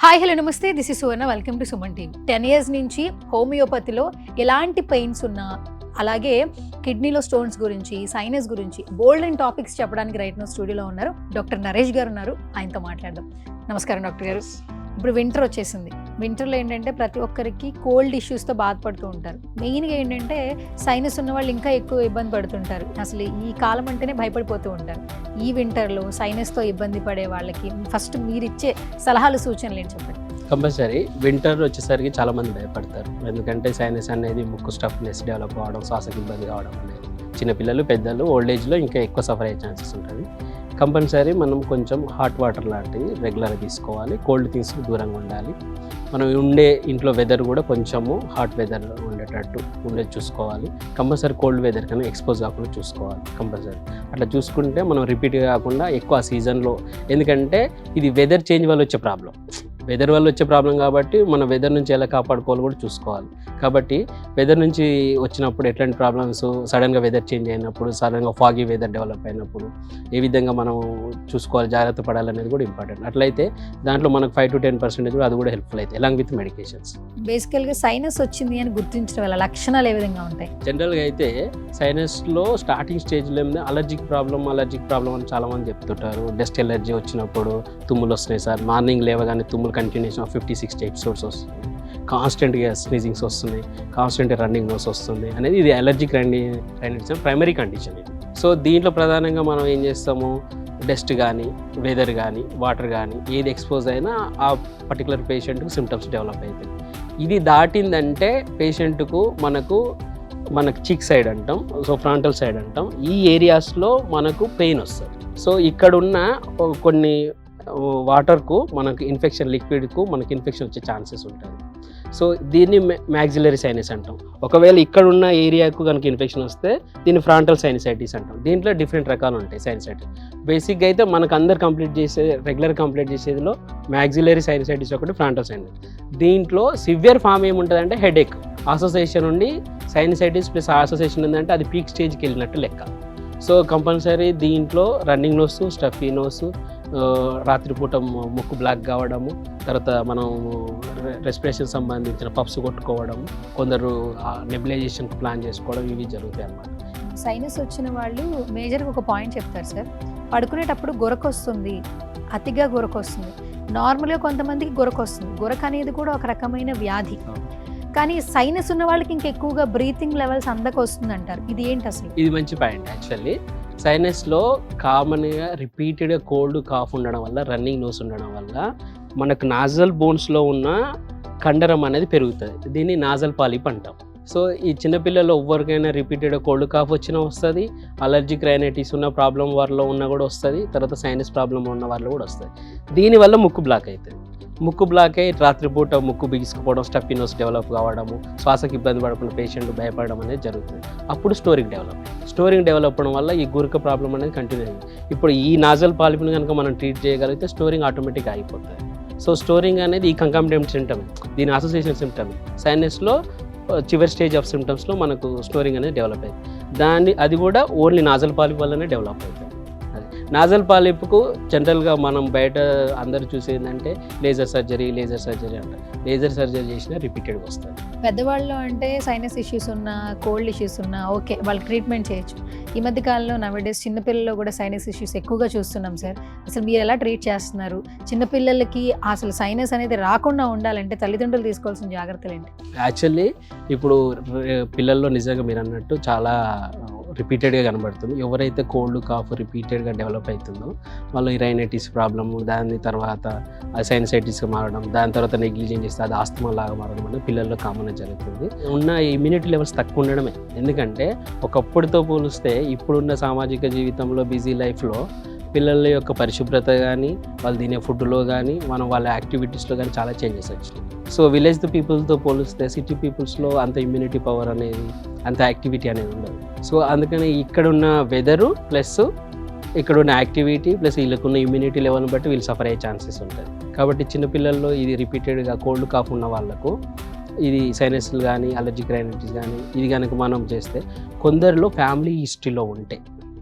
Hi hello నమస్తే, this is Suvarna. Welcome to Suman TV. 10 years నుంచి హోమియోపతిలో ఎలాంటి పెయిన్స్ ఉన్నా, అలాగే కిడ్నీలో స్టోన్స్ గురించి, సైనస్ గురించి బోల్డ్ అండ్ టాపిక్స్ చెప్పడానికి రైట్ నో స్టూడియోలో ఉన్నారు డాక్టర్ నరేష్ గారు ఉన్నారు. ఆయనతో మాట్లాడదాం. నమస్కారం డాక్టర్ గారు. ఇప్పుడు వింటర్ వచ్చేసింది. వింటర్లో ఏంటంటే ప్రతి ఒక్కరికి కోల్డ్ ఇష్యూస్తో బాధపడుతూ ఉంటారు. మెయిన్గా ఏంటంటే సైనస్ ఉన్న వాళ్ళు ఇంకా ఎక్కువ ఇబ్బంది పడుతుంటారు. అసలు ఈ కాలం అంటేనే భయపడిపోతూ ఉంటారు. ఈ వింటర్లో సైనస్తో ఇబ్బంది పడే వాళ్ళకి ఫస్ట్ మీరు ఇచ్చే సలహాలు, సూచనలు ఏంటి చెప్పండి. కంపల్సరీ వింటర్ వచ్చేసరికి చాలా మంది భయపడతారు. ఎందుకంటే సైనస్ అనేది ముక్కు స్టఫ్నెస్ డెవలప్ కావడం, శ్వాసకి ఇబ్బంది కావడం అనేది చిన్నపిల్లలు, పెద్దలు, ఓల్డ్ ఏజ్లో ఇంకా ఎక్కువ సఫర్ అయ్యే ఛాన్సెస్ ఉంటుంది. కంపల్సరీ మనం కొంచెం హాట్ వాటర్ లాంటివి రెగ్యులర్గా తీసుకోవాలి. కోల్డ్ థింగ్స్ దూరంగా ఉండాలి. మనం ఉండే ఇంట్లో వెదర్ కూడా కొంచెము హాట్ వెదర్ ఉండేటట్టు చూసుకోవాలి. కంపల్సరీ కోల్డ్ వెదర్ కన్నా ఎక్స్పోజ్ కాకుండా చూసుకోవాలి. కంపల్సరీ అట్లా చూసుకుంటే మనం రిపీట్గా కాకుండా ఎక్కువ సీజన్లో, ఎందుకంటే ఇది వెదర్ చేంజ్ వల్ల వచ్చే ప్రాబ్లం. వెదర్ వల్ల వచ్చే ప్రాబ్లం కాబట్టి మనం వెదర్ నుంచి ఎలా కాపాడుకోవాలి కూడా చూసుకోవాలి. కాబట్టి వెదర్ నుంచి వచ్చినప్పుడు ఎట్లాంటి ప్రాబ్లమ్స్, సడన్గా వెదర్ చేంజ్ అయినప్పుడు, సడన్గా ఫాగీ వెదర్ డెవలప్ అయినప్పుడు ఏ విధంగా మనం చూసుకోవాలి, జాగ్రత్త పడాలనేది కూడా ఇంపార్టెంట్. అట్లయితే దాంట్లో మనకు 5 to 10% కూడా అది కూడా హెల్ప్ఫుల్ అవుతాయి, అలాంగ్ విత్ మెడికేషన్స్. బేసికల్గా సైనస్ వచ్చింది అని గుర్తించడం వల్ల లక్షణాలు ఏ విధంగా ఉంటాయి? జనరల్గా అయితే సైనస్లో స్టార్టింగ్ స్టేజ్లో ఏమైనా అలర్జిక్ ప్రాబ్లం అని చాలామంది చెప్తుంటారు. డస్ట్ ఎలర్జీ వచ్చినప్పుడు తుమ్ములు వస్తున్నాయి సార్, మార్నింగ్ లేవగానే తుమ్ములు కంటిన్యూషన్ 50-60 ఎపిసోడ్స్ వస్తుంది, కాన్స్టెంట్గా స్నీజింగ్స్ వస్తున్నాయి, కాన్స్టెంట్గా రన్నింగ్ నోస్ వస్తుంది అనేది ఇది అలర్జిక్ రైనైటిస్ ప్రైమరీ కండిషన్ ఇది. సో దీంట్లో ప్రధానంగా మనం ఏం చేస్తాము, డస్ట్ కానీ, వెదర్ కానీ, వాటర్ కానీ ఏది ఎక్స్పోజ్ అయినా ఆ పర్టికులర్ పేషెంట్కు సిమ్టమ్స్ డెవలప్ అవుతాయి. ఇది దాటిందంటే పేషెంట్కు మనకు చీక్ సైడ్ అంటాం, సో ఫ్రంటల్ సైడ్ అంటాం, ఈ ఏరియాస్లో మనకు పెయిన్ వస్తుంది. సో ఇక్కడున్న కొన్ని వాటర్కు మనకు ఇన్ఫెక్షన్, లిక్విడ్కు మనకి ఇన్ఫెక్షన్ వచ్చే ఛాన్సెస్ ఉంటుంది. సో దీన్ని మ్యాక్సిలరీ సైనస్ అంటాం. ఒకవేళ ఇక్కడ ఉన్న ఏరియాకు కనుక ఇన్ఫెక్షన్ వస్తే దీన్ని ఫ్రాంటల్ సైనసైటిస్ అంటాం. దీంట్లో డిఫరెంట్ రకాలు ఉంటాయి సైనసైటిస్. బేసిక్గా అయితే మనకు అందరు రెగ్యులర్ కంప్లీట్ చేసేదిలో మ్యాక్సిలరీ సైనసైటిస్ ఒకటి, ఫ్రాంటల్ సైనస్. దీంట్లో సివియర్ ఫామ్ ఏముంటుందంటే హెడేక్, అసోసియేషన్ ఉండి సైనసైటిస్ ప్లస్ అసోసియేషన్ ఉందంటే అది పీక్ స్టేజ్కి వెళ్ళినట్టు లెక్క. సో కంపల్సరీ దీంట్లో రన్నింగ్ నోస్, స్టఫీ నోస్, రాత్రిపూట ముక్కు బ్లాక్ కావడము, తర్వాత మనం రెస్పిరేషన్ సంబంధించిన పఫ్స్ కొట్టుకోవడం, కొందరు నెబులైజేషన్కి ప్లాన్ చేసుకోవడం, ఇవి జరుగుతాయి అన్నమాట. సైనస్ వచ్చిన వాళ్ళు మేజర్గా ఒక పాయింట్ చెప్తారు సార్, పడుకునేటప్పుడు గొరకొస్తుంది, అతిగా గొరకొస్తుంది. నార్మల్గా కొంతమందికి గొరకొస్తుంది. గొరక అనేది కూడా ఒక రకమైన వ్యాధి. కానీ సైనస్ ఉన్న వాళ్ళకి ఇంకా ఎక్కువగా బ్రీతింగ్ లెవెల్స్ అందక వస్తుంది అంటారు. ఇది ఏంటి అసలు? ఇది మంచి పాయింట్. యాక్చువల్లీ సైనస్లో కామన్గా రిపీటెడ్గా కోల్డ్, కాఫ్ ఉండడం వల్ల, రన్నింగ్ నోస్ ఉండడం వల్ల మనకు నాజల్ బోన్స్లో ఉన్న కండరం అనేది పెరుగుతుంది. దీన్ని నాజల్ పాలిప్ అంటాం. సో ఈ చిన్నపిల్లల్లో ఎవరికైనా రిపీటెడ్గా కోల్డ్, కాఫ్ వచ్చినా వస్తుంది, అలర్జిక్ రైనైటిస్ ఉన్న ప్రాబ్లం వారిలో ఉన్నా కూడా వస్తుంది, తర్వాత సైనస్ ప్రాబ్లం ఉన్న వారిలో కూడా వస్తుంది. దీనివల్ల ముక్కు బ్లాక్ అవుతుంది. ముక్కు బ్లాక్ అయ్యి రాత్రిపూట ముక్కు బిగుసుకుపోవడం, స్టఫినోస్ డెవలప్ కావడము, శ్వాసకి ఇబ్బంది పడకుండా పేషెంట్ భయపడడం అనేది జరుగుతుంది. అప్పుడు స్టోరింగ్ డెవలప్ అవ్వడం వల్ల ఈ గురక ప్రాబ్లం అనేది కంటిన్యూ అయింది. ఇప్పుడు ఈ నాజల్ పాలిప్ని కనుక మనం ట్రీట్ చేయగలిగితే స్టోరింగ్ ఆటోమేటిక్గా అయిపోతుంది. సో స్టోరింగ్ అనేది ఈ కంకామిడెంట్ సిమ్టమ్, దీని అసోసియేషన్ సిమ్టమ్. సైనస్లో చివరి స్టేజ్ ఆఫ్ సిమ్టమ్స్లో మనకు స్టోరింగ్ అనేది డెవలప్ అయింది. అది కూడా ఓన్లీ నాజల్ పాలిప్ వల్లనే డెవలప్ అవుతుంది. నాజల్ పాలిప్కు జనరల్గా మనం బయట అందరూ చూసేదంటే లేజర్ సర్జరీ అంటారు. లేజర్ సర్జరీ చేసినా రిపీటెడ్గా వస్తుంది. పెద్దవాళ్ళు అంటే సైనస్ ఇష్యూస్ ఉన్నా, కోల్డ్ ఇష్యూస్ ఉన్నా ఓకే, వాళ్ళకి ట్రీట్మెంట్ చేయొచ్చు. ఈ మధ్య కాలంలో నవడేస్ చిన్నపిల్లల్లో కూడా సైనస్ ఇష్యూస్ ఎక్కువగా చూస్తున్నాం సార్. అసలు మీరు ఎలా ట్రీట్ చేస్తున్నారు? చిన్నపిల్లలకి అసలు సైనస్ అనేది రాకుండా ఉండాలంటే తల్లిదండ్రులు తీసుకోవాల్సిన జాగ్రత్తలు ఏంటి? యాక్చువల్లీ ఇప్పుడు పిల్లల్లో నిజంగా మీరు అన్నట్టు చాలా రిపీటెడ్గా కనబడుతుంది. ఎవరైతే కోల్డ్, కాఫ్ రిపీటెడ్గా డెవలప్ అవుతుందో వాళ్ళు ఈ రైనైటిస్ ప్రాబ్లము, దాని తర్వాత సైనసైటిస్గా మారడం, దాని తర్వాత నెగ్లిజెన్స్ చేస్తే అది ఆస్తమా లాగా మారడం అనేది పిల్లల్లో కామన్గా జరుగుతుంది. ఉన్న ఇమ్యూనిటీ లెవెల్స్ తక్కువ ఉండడమే. ఎందుకంటే ఒకప్పుడుతో పోలిస్తే ఇప్పుడున్న సామాజిక జీవితంలో, బిజీ లైఫ్లో పిల్లల యొక్క పరిశుభ్రత కానీ, వాళ్ళు తినే ఫుడ్లో కానీ, వాళ్ళ యాక్టివిటీస్లో కానీ చాలా చేంజెస్ వచ్చినాయి. సో విలేజ్ పీపుల్తో పోలిస్తే సిటీ పీపుల్స్లో అంత ఇమ్యూనిటీ పవర్ అనేది, అంత యాక్టివిటీ అనేది ఉండదు. సో అందుకని ఇక్కడున్న వెదరు ప్లస్ ఇక్కడున్న యాక్టివిటీ ప్లస్ వీళ్ళకున్న ఇమ్యూనిటీ లెవెల్ని బట్టి వీళ్ళు సఫర్ అయ్యే ఛాన్సెస్ ఉంటుంది. కాబట్టి చిన్నపిల్లల్లో ఇది రిపీటెడ్గా కోల్డ్, కాఫ్ ఉన్న వాళ్ళకు ఇది సైనస్లు కానీ, అలర్జిక్ రైనైటిస్ కానీ ఇది కనుక మనం చేస్తే, కొందరిలో ఫ్యామిలీ హిస్టరీలో ఉంటే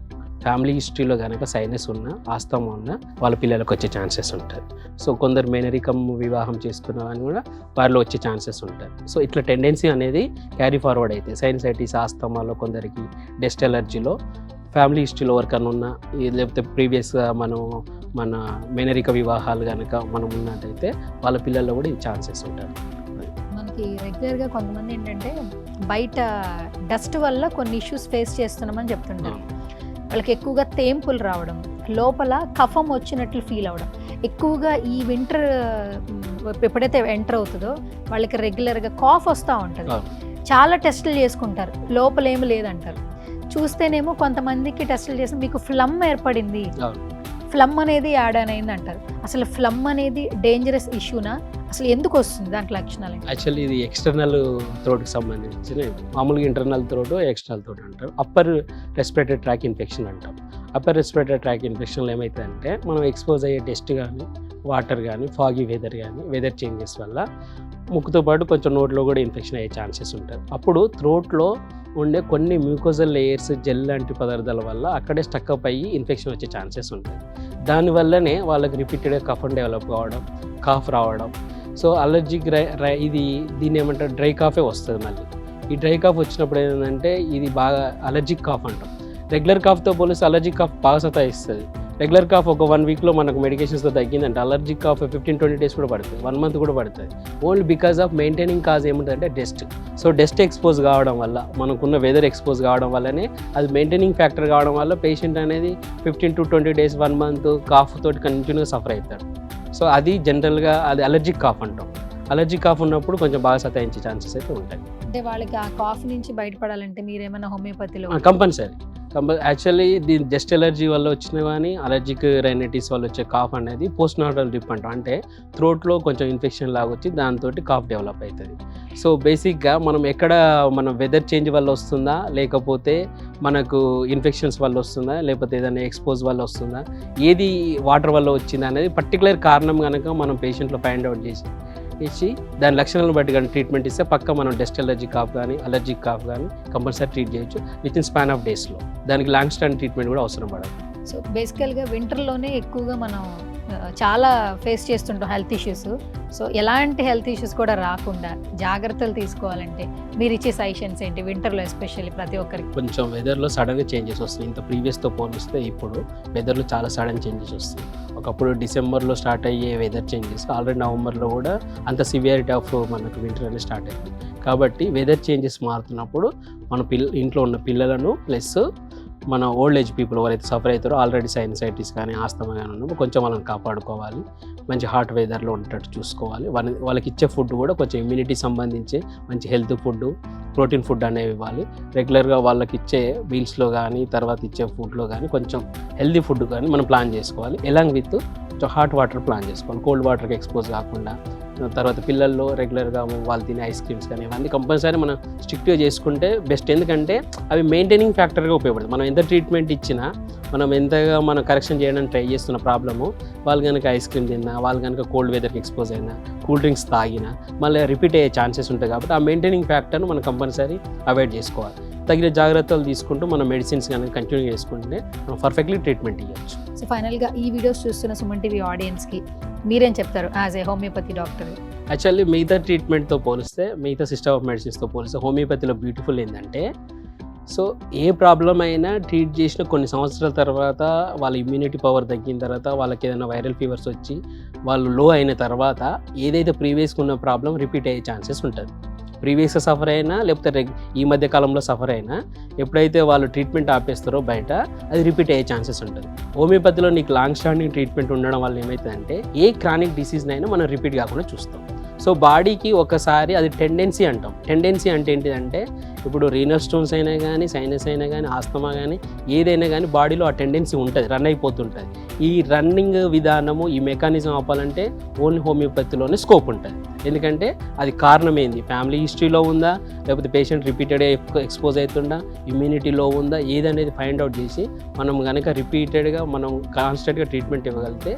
ఫ్యామిలీ హిస్టరీలో కనుక సైనస్ ఉన్నా ఆస్తమా ఉన్నా వాళ్ళ పిల్లలకు వచ్చే ఛాన్సెస్ ఉంటాయి. సో కొందరు మేనరికం వివాహం చేసుకున్న అని కూడా వారిలో వచ్చే ఛాన్సెస్ ఉంటాయి. సో ఇట్లా టెండెన్సీ అనేది క్యారీ ఫార్వర్డ్ అయితే సైనసైటిస్ ఆస్తమాలో కొందరికి డస్ట్ ఎలర్జీలో ఫ్యామిలీ హిస్టరీలో ఎవరికన్నా ఉన్న లేకపోతే ప్రీవియస్గా మన మేనరిక వివాహాలు కనుక మనం ఉన్నట్టయితే వాళ్ళ పిల్లల్లో కూడా ఈ ఛాన్సెస్ ఉంటాయి. మనకి రెగ్యులర్గా కొంతమంది ఏంటంటే బయట డస్ట్ వల్ల కొన్ని ఇష్యూస్ ఫేస్ చేస్తున్నామని చెప్తుంటారు. వాళ్ళకి ఎక్కువగా తేంపులు రావడం, లోపల కఫం వచ్చినట్లు ఫీల్ అవ్వడం, ఎక్కువగా ఈ వింటర్ ఎప్పుడైతే ఎంటర్ అవుతుందో వాళ్ళకి రెగ్యులర్గా కాఫ్ వస్తూ ఉంటుంది. చాలా టెస్టులు చేసుకుంటారు, లోపల ఏమి లేదంటారు. చూస్తేనేమో కొంతమందికి టెస్టులు చేసి మీకు ఫ్లమ్ ఏర్పడింది, ఫ్లమ్ అనేది యాడ్ అయింది అంటారు. అసలు ఫ్లమ్ అనేది డేంజరస్ ఇష్యూనా? అసలు ఎందుకు వస్తుంది దాంట్లో లక్షణాలు? యాక్చువల్లీ ఇది ఎక్స్టర్నల్ థ్రోట్కి సంబంధించిన, మామూలుగా ఇంటర్నల్ థ్రోట్ ఎక్స్టర్నల్ థ్రోట్ అంటారు. అప్పర్ రెస్పిరేటరీ ట్రాక్ ఇన్ఫెక్షన్ అంటాం. అప్పర్ రెస్పిరేటరీ ట్రాక్ ఇన్ఫెక్షన్లో ఏమవుతుందంటే మనం ఎక్స్పోజ్ అయ్యే డస్ట్ కానీ వాటర్ కానీ ఫాగీ వెదర్ కానీ వెదర్ చేంజెస్ వల్ల ముక్కుతో పాటు కొంచెం నోట్లో కూడా ఇన్ఫెక్షన్ అయ్యే ఛాన్సెస్ ఉంటుంది. అప్పుడు థ్రోట్లో ఉండే కొన్ని మ్యూకోజల్ లేయర్స్ జెల్ లాంటి పదార్థాల వల్ల అక్కడే స్టక్అప్ అయ్యి ఇన్ఫెక్షన్ వచ్చే ఛాన్సెస్ ఉంటాయి. దానివల్లనే వాళ్ళకి రిపీటెడ్గా కఫం డెవలప్ కావడం, కాఫ్ రావడం. సో అలర్జిక్ దీన్ని ఏమంటారు, డ్రై కాఫే వస్తుంది. మళ్ళీ ఈ డ్రై కాఫ్ వచ్చినప్పుడు ఏంటంటే ఇది బాగా అలర్జిక్ కాఫ్ అంటాం. రెగ్యులర్ కాఫ్తో పోలిస్తే అలర్జిక్ కాఫ్ బాగా సతాయిస్తుంది. రెగ్యులర్ కాఫ్ ఒక 1 వీక్లో మనకు మెడికేషన్స్తో తగ్గిందంటే అలర్జిక్ కాఫ్ 15-20 డేస్ కూడా పడుతుంది, 1 మంత్ కూడా పడుతుంది. Only because of maintaining cause ఏముంటుందంటే డస్ట్. సో డస్ట్ ఎక్స్పోజ్ కావడం వల్ల, మనకున్న వెదర్ ఎక్స్పోజ్ కావడం వల్లనే అది మెయింటైనింగ్ ఫ్యాక్టర్ కావడం వల్ల పేషెంట్ అనేది 15-20 డేస్ 1 మంత్ కాఫ్ తోటి కంటిన్యూగా సఫర్ అవుతాడు. సో అది జనరల్గా అది అలర్జిక్ కాఫ్ అంటాం. అలర్జిక్ కాఫ్ ఉన్నప్పుడు కొంచెం బాగా సతాయించే ఛాన్సెస్ అయితే ఉంటాయి. అంటే వాళ్ళకి ఆ కాఫ్ నుంచి బయటపడాలంటే మీరేమైనా హోమియోపతిలో? కంపల్సరీ. యాక్చువల్లీ దీని డస్ట్ ఎలర్జీ వల్ల వచ్చిన కానీ అలర్జిక్ రైనైటిస్ వల్ల వచ్చే కాఫ్ అనేది పోస్ట్ నార్టల్ డ్రిప్ అంటాం. అంటే థ్రోట్లో కొంచెం ఇన్ఫెక్షన్ లాగా వచ్చి దాంతో కాఫ్ డెవలప్ అవుతుంది. సో బేసిక్గా మనం వెదర్ చేంజ్ వల్ల వస్తుందా, లేకపోతే మనకు ఇన్ఫెక్షన్స్ వల్ల వస్తుందా, లేకపోతే ఏదైనా ఎక్స్పోజ్ వల్ల వస్తుందా, ఏది వాటర్ వల్ల వచ్చిందా అనేది పర్టికులర్ కారణం కనుక మనం పేషెంట్లో ఫైండ్ అవుట్ చేసి దాని లక్షణాలను బట్టి కానీ ట్రీట్మెంట్ ఇస్తే పక్క మనం డస్ట్ ఎలర్జీ కాఫ్ కానీ అలర్జిక్ కాఫ్ కానీ కంపల్సరీ ట్రీట్ చేయొచ్చు విత్ ఇన్ స్పాన్ ఆఫ్ డేస్లో. దానికి లాంగ్ స్టాండ్ ట్రీట్మెంట్ కూడా అవసరం పడదు. సో బేసికల్గా వింటర్లోనే ఎక్కువగా మనం చాలా ఫేస్ చేస్తుంటాం హెల్త్ ఇష్యూస్. సో ఎలాంటి హెల్త్ ఇష్యూస్ కూడా రాకుండా జాగ్రత్తలు తీసుకోవాలంటే మీరు ఇచ్చే సజెషన్స్ ఏంటి వింటర్లో ఎస్పెషల్లీ ప్రతి ఒక్కరికి? కొంచెం వెదర్లో సడన్గా చేంజెస్ వస్తాయి. ఇంత ప్రీవియస్తో పోలిస్తే ఇప్పుడు వెదర్లో చాలా సడన్ చేంజెస్ వస్తాయి. ఒకప్పుడు డిసెంబర్లో స్టార్ట్ అయ్యే వెదర్ చేంజెస్ ఆల్రెడీ నవంబర్లో కూడా అంత సివియారిటీ ఆఫ్ మనకు వింటర్ అనేది స్టార్ట్ అయింది. కాబట్టి వెదర్ చేంజెస్ మారుతున్నప్పుడు మన ఇంట్లో ఉన్న పిల్లలను ప్లస్ మన ఓల్డ్ ఏజ్ పీపుల్ ఎవరైతే సఫర్ అవుతారో ఆల్రెడీ సైనసైటిస్ కానీ ఆస్తమా కానీ ఉన్నప్పుడు కొంచెం వాళ్ళని కాపాడుకోవాలి. మంచి హాట్ వెదర్లో ఉండేటట్టు చూసుకోవాలి. వాళ్ళకి ఇచ్చే ఫుడ్ కూడా కొంచెం ఇమ్యూనిటీ సంబంధించి మంచి హెల్త్ ఫుడ్, ప్రోటీన్ ఫుడ్ అనేవి ఇవ్వాలి. రెగ్యులర్గా వాళ్ళకి ఇచ్చే మీల్స్లో కానీ తర్వాత ఇచ్చే ఫుడ్లో కానీ కొంచెం హెల్తీ ఫుడ్ కానీ మనం ప్లాన్ చేసుకోవాలి. Along with hot water plan చేసుకోవాలి, కోల్డ్ వాటర్కి ఎక్స్పోజ్ కాకుండా. తర్వాత పిల్లల్లో రెగ్యులర్గా వాళ్ళు తినే ఐస్ క్రీమ్స్ కానీ ఇవన్నీ కంపల్సరీ మనం స్ట్రిక్ట్గా చేసుకుంటే బెస్ట్. ఎందుకంటే అవి మెయింటైనింగ్ ఫ్యాక్టర్గా ఉపయోగపడుతుంది. మనం ఎంత ట్రీట్మెంట్ ఇచ్చినా మనం ఎంతగా మనం కరెక్షన్ చేయడానికి ట్రై చేస్తున్న ప్రాబ్లము వాళ్ళు కనుక ఐస్ క్రీమ్ తిన్నా, వాళ్ళు కనుక కోల్డ్ వెదర్కి ఎక్స్పోజ్ అయినా, కూల్ డ్రింక్స్ తాగినా మళ్ళీ రిపీట్ అయ్యే ఛాన్సెస్ ఉంటాయి. కాబట్టి ఆ మెయింటైనింగ్ ఫ్యాక్టర్ను మనం కంపల్సరీ అవాయిడ్ చేసుకోవాలి. తగిన జాగ్రత్తలు తీసుకుంటూ మనం మెడిసిన్స్ కనుక కంటిన్యూ చేసుకుంటే మనం పర్ఫెక్ట్లీ ట్రీట్మెంట్ ఇవ్వచ్చు. సో ఫైనల్గా ఈ వీడియోస్ చూస్తున్న సుమన్ టీవీ ఆడియన్స్కి మీరేం చెప్తారు as a homeopathy doctor? Actually మిగతా ట్రీట్మెంట్తో పోలిస్తే, మిగతా సిస్టమ్ ఆఫ్ మెడిసిన్స్తో పోలిస్తే హోమియోపతిలో బ్యూటిఫుల్ ఏంటంటే, సో ఏ ప్రాబ్లం అయినా ట్రీట్ చేసిన కొన్ని సంవత్సరాల తర్వాత వాళ్ళ ఇమ్యూనిటీ పవర్ తగ్గిన తర్వాత వాళ్ళకి ఏదైనా వైరల్ ఫీవర్స్ వచ్చి వాళ్ళు లో అయిన తర్వాత ఏదైతే ప్రీవియస్గా ఉన్న ప్రాబ్లం రిపీట్ అయ్యే ఛాన్సెస్ ఉంటుంది. ప్రీవియస్గా సఫర్ అయినా లేకపోతే ఈ మధ్య కాలంలో సఫర్ అయినా ఎప్పుడైతే వాళ్ళు ట్రీట్మెంట్ ఆపేస్తారో బయట అది రిపీట్ అయ్యే ఛాన్సెస్ ఉంటుంది. హోమియోపతిలో నీకు లాంగ్ స్టాండింగ్ ట్రీట్మెంట్ ఉండడం వల్ల ఏమవుతుందంటే ఏ క్రానిక్ డిసీజ్నైనా మనం రిపీట్ కాకుండా చూస్తాం. సో బాడీకి ఒకసారి అది టెండెన్సీ అంటాం. టెండెన్సీ అంటే ఏంటిదంటే ఇప్పుడు రీనల్ స్టోన్స్ అయినా కానీ సైనస్ అయినా కానీ ఆస్తమా కానీ ఏదైనా కానీ బాడీలో ఆ టెండెన్సీ ఉంటుంది, రన్ అయిపోతుంటుంది. ఈ రన్నింగ్ విధానము ఈ మెకానిజం ఆపాలంటే ఓన్లీ హోమియోపతిలోనే స్కోప్ ఉంటుంది. ఎందుకంటే అది కారణం ఏంది, ఫ్యామిలీ హిస్టరీలో ఉందా, లేకపోతే పేషెంట్ రిపీటెడ్గా ఎక్స్పోజ్ అవుతుందా, ఇమ్యూనిటీలో ఉందా, ఏదనేది ఫైండ్ అవుట్ చేసి మనం కనుక రిపీటెడ్గా మనం కాన్స్టెంట్గా ట్రీట్మెంట్ ఇవ్వగలిగితే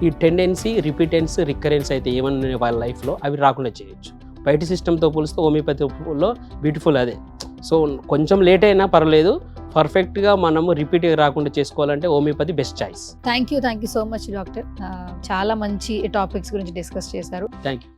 ఈ టెండెన్సీ, రిపీటెన్స్, రికరెన్స్ అయితే ఏమన్నా వాళ్ళ లైఫ్లో అవి రాకుండా చేయొచ్చు. బయట సిస్టమ్తో పోలిస్తే హోమియోపతిలో బ్యూటిఫుల్ అదే. సో కొంచెం లేట్ అయినా పర్వాలేదు, పర్ఫెక్ట్గా మనము రిపీట్గా రాకుండా చేసుకోవాలంటే homeopathy best choice. Thank you so much doctor. చాలా మంచి టాపిక్స్ గురించి డిస్కస్ చేశారు. Thank you.